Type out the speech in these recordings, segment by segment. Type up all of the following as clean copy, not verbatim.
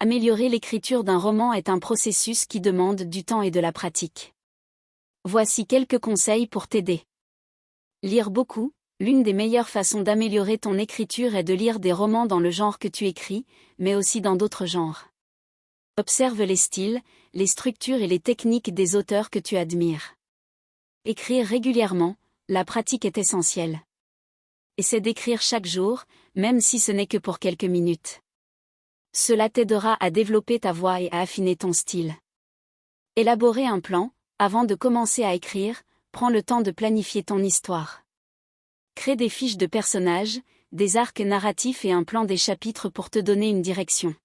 Améliorer l'écriture d'un roman est un processus qui demande du temps et de la pratique. Voici quelques conseils pour t'aider. Lire beaucoup. L'une des meilleures façons d'améliorer ton écriture est de lire des romans dans le genre que tu écris, mais aussi dans d'autres genres. Observe les styles, les structures et les techniques des auteurs que tu admires. Écrire régulièrement, la pratique est essentielle. Essaie d'écrire chaque jour, même si ce n'est que pour quelques minutes. Cela t'aidera à développer ta voix et à affiner ton style. Élaborer un plan. Avant de commencer à écrire, prends le temps de planifier ton histoire. Crée des fiches de personnages, des arcs narratifs et un plan des chapitres pour te donner une direction.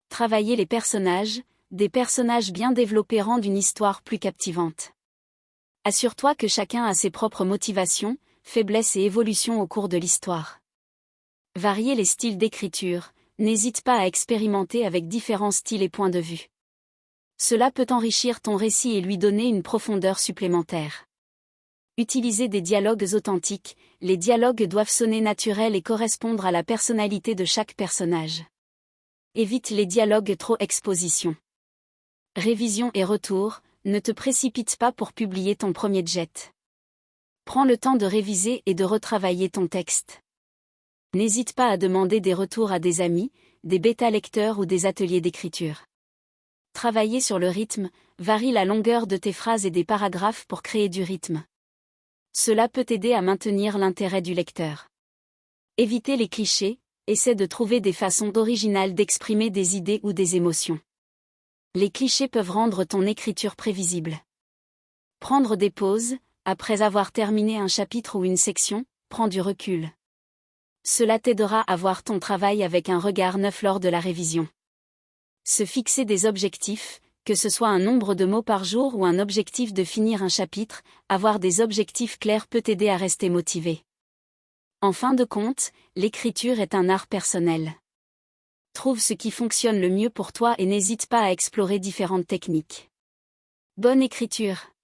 Travailler les personnages. Des personnages bien développés rendent une histoire plus captivante. Assure-toi que chacun a ses propres motivations, faiblesses et évolutions au cours de l'histoire. Varier les styles d'écriture. N'hésite pas à expérimenter avec différents styles et points de vue. Cela peut enrichir ton récit et lui donner une profondeur supplémentaire. Utiliser des dialogues authentiques. Les dialogues doivent sonner naturels et correspondre à la personnalité de chaque personnage. Évite les dialogues trop exposition. Révision et retour. Ne te précipite pas pour publier ton premier jet. Prends le temps de réviser et de retravailler ton texte. N'hésite pas à demander des retours à des amis, des bêta-lecteurs ou des ateliers d'écriture. Travailler sur le rythme. Varie la longueur de tes phrases et des paragraphes pour créer du rythme. Cela peut t'aider à maintenir l'intérêt du lecteur. Éviter les clichés. Essaie de trouver des façons originales d'exprimer des idées ou des émotions. Les clichés peuvent rendre ton écriture prévisible. Prendre des pauses. Après avoir terminé un chapitre ou une section, prends du recul. Cela t'aidera à voir ton travail avec un regard neuf lors de la révision. Se fixer des objectifs, que ce soit un nombre de mots par jour ou un objectif de finir un chapitre, avoir des objectifs clairs peut t'aider à rester motivé. En fin de compte, l'écriture est un art personnel. Trouve ce qui fonctionne le mieux pour toi et n'hésite pas à explorer différentes techniques. Bonne écriture!